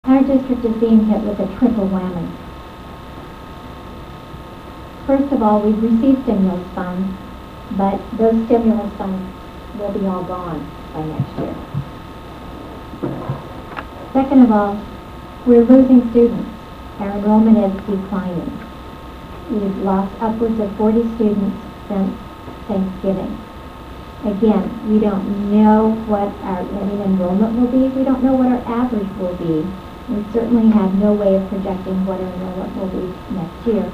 Our district is being hit with a triple whammy. First of all, we've received stimulus funds, but those stimulus funds will be all gone by next year. Second of all, we're losing students. Our enrollment is declining. We've lost upwards of 40 students since Thanksgiving. Again, we don't know what our ending enrollment will be. We don't know what our average will be. We certainly have no way of projecting what our enrollment will be next year.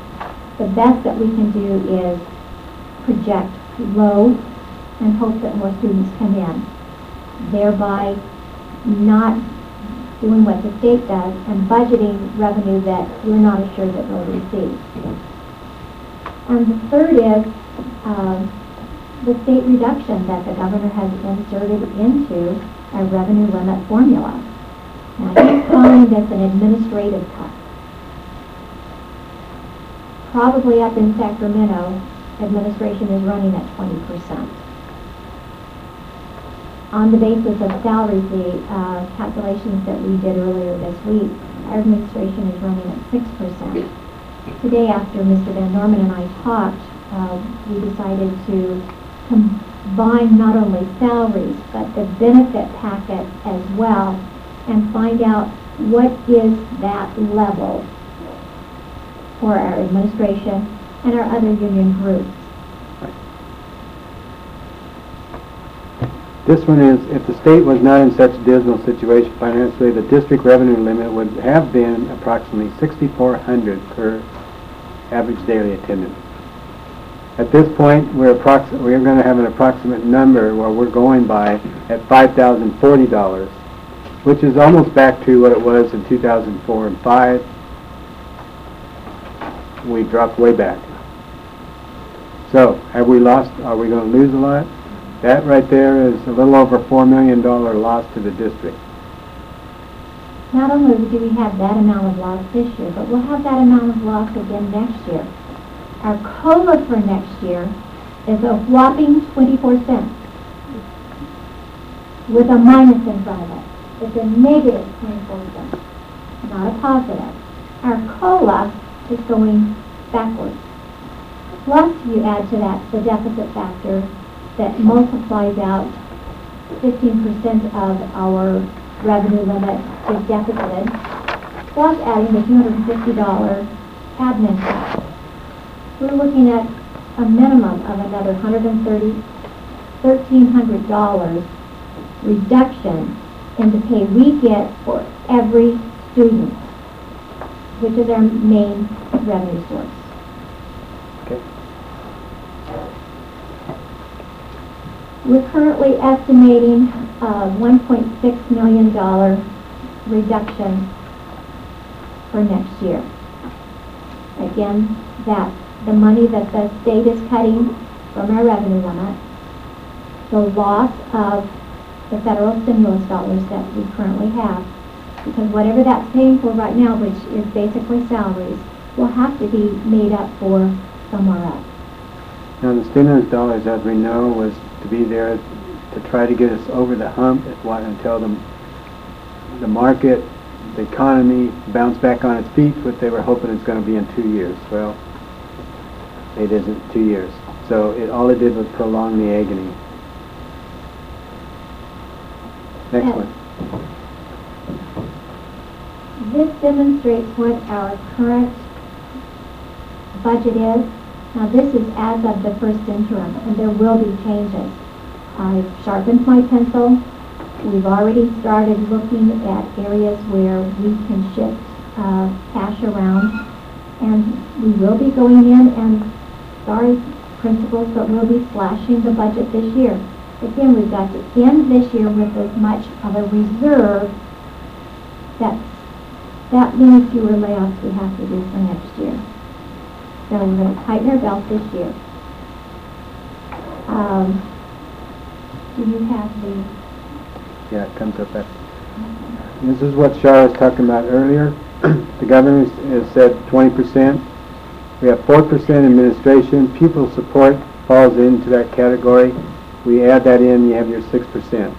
The best that we can do is project low and hope that more students come in, thereby not doing what the state does and budgeting revenue that we're not assured that we'll receive. And the third is the state reduction that the governor has inserted into our revenue limit formula. Now he's calling this an administrative cut. Probably up in Sacramento, administration is running at 20%. On the basis of salaries, the calculations that we did earlier this week, our administration is running at 6%. Today, after Mr. Van Norman and I talked, we decided to combine not only salaries, but the benefit packet as well, and find out what is that level for our administration and our other union groups. This one is, if the state was not in such a dismal situation financially, the district revenue limit would have been approximately $6,400 per average daily attendance. At this point, we're going to have an approximate number where we're going by at $5,040, which is almost back to what it was in 2004 and 5. We dropped way back. So, have we lost? Are we going to lose a lot? That right there is a little over $4 million loss to the district. Not only do we have that amount of loss this year, but we'll have that amount of loss again next year. Our COLA for next year is a whopping 24 cents with a minus in front of it. It's a negative 24 cents, not a positive. Our COLA is going backwards. Plus, you add to that the deficit factor that multiplies out 15% of our revenue limit is deficited, plus adding the $250 admin cost. We're looking at a minimum of another $1,300 reduction in the pay we get for every student, which is our main revenue source. Okay. We're currently estimating a $1.6 million reduction for next year. Again, that's the money that the state is cutting from our revenue limit, the loss of the federal stimulus dollars that we currently have, because whatever that's paying for right now, which is basically salaries, will have to be made up for somewhere else. Now the stimulus dollars, as we know, was to be there to try to get us over the hump until the market, the economy bounce back on its feet, what they were hoping it's going to be in 2 years. Well, it isn't 2 years. So all it did was prolong the agony. Next one. This demonstrates what our current budget is. Now this is as of the first interim, and there will be changes. I've sharpened my pencil. We've already started looking at areas where we can shift cash around, and we will be going in and, sorry principals, but we'll be slashing the budget this year. Again, we've got to end this year with as much of a reserve that many fewer layoffs we have to do for next year. So we're going to tighten our belt this year. Do you have the... Yeah, it comes up after. This is what Shar was talking about earlier. The governor has said 20%. We have 4% administration. Pupil support falls into that category. We add that in, you have your 6%.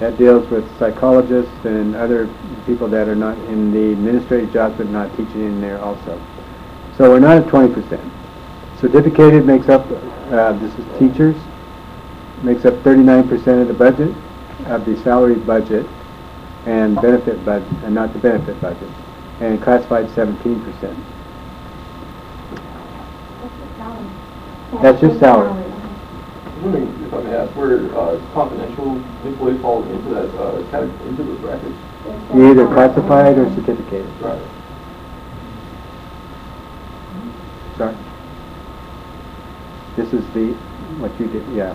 That deals with psychologists and other people that are not in the administrative jobs but not teaching in there also. So we're not at 20%. Certificated makes up, this is teachers, makes up 39% of the budget, of the salary budget, and benefit budget, and not the benefit budget, and classified 17%. That's your salary. I was wondering if I may ask where confidential employee falls into that into those brackets. You're either classified or certificated. Right. Sorry? This is what you did, yeah.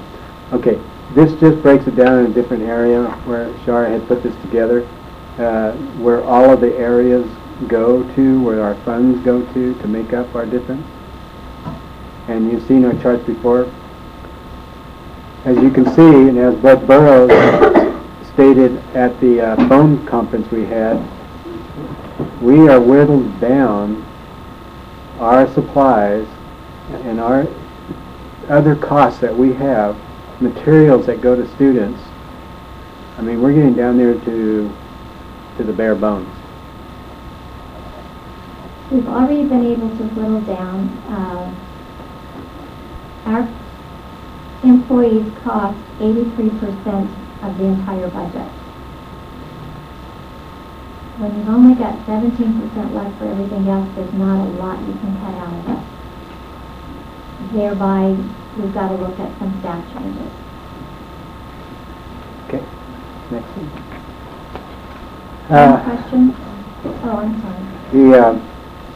Okay, this just breaks it down in a different area where Shara had put this together, where all of the areas go to, where our funds go to make up our difference. And you've seen our charts before. As you can see, and as Bud Burrows stated at the phone conference we had, we are whittled down our supplies and our other costs that we have, materials that go to students. I mean, we're getting down there to the bare bones. We've already been able to whittle down. Our employees cost 83% of the entire budget. When you've only got 17% left for everything else, there's not a lot you can cut out of it. Thereby, we've got to look at some staff changes. Okay, next one. Any questions? Oh, I'm sorry.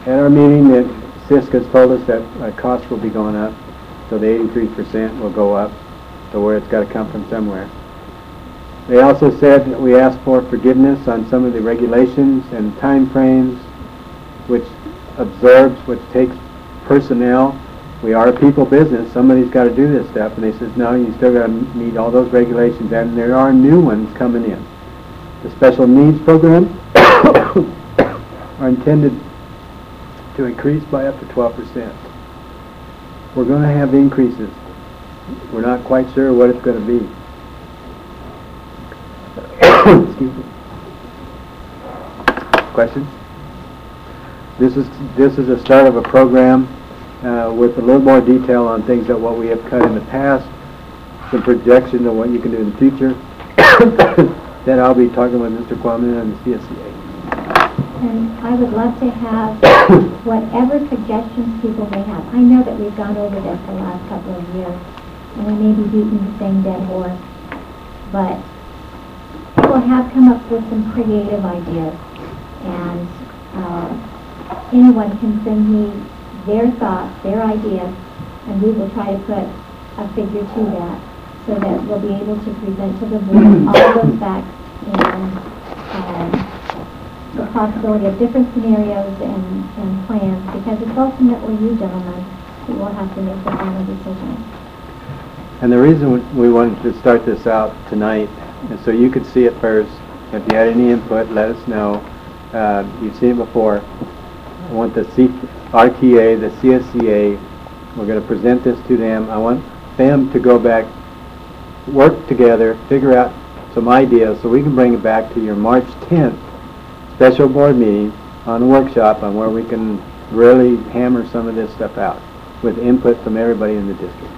At our meeting, that CISC has told us that costs will be going up, so the 83% will go up, so where it's got to come from somewhere. They also said that we asked for forgiveness on some of the regulations and time frames, which absorbs, which takes personnel. We are a people business. Somebody's got to do this stuff. And they says, no, you still got to meet all those regulations, and there are new ones coming in. The special needs program are intended to increase by up to 12%. We're going to have increases. We're not quite sure what it's going to be. Excuse me. Questions? This is the start of a program with a little more detail on things that what we have cut in the past, some projection of what you can do in the future. Then I'll be talking with Mr. Kwame and the CSCA. And I would love to have whatever suggestions people may have. I know that we've gone over this the last couple of years, and we may be beating the same dead horse, but people have come up with some creative ideas, and anyone can send me their thoughts, their ideas, and we will try to put a figure to that so that we'll be able to present to the board all those facts and the possibility of different scenarios and plans, because it's ultimately you gentlemen who will have to make the final decision. And the reason we wanted to start this out tonight is so you could see it first. If you had any input, let us know. You've seen it before. I want the RTA, the CSCA, we're going to present this to them. I want them to go back, work together, figure out some ideas so we can bring it back to your March 10th special board meeting on a workshop on where we can really hammer some of this stuff out with input from everybody in the district.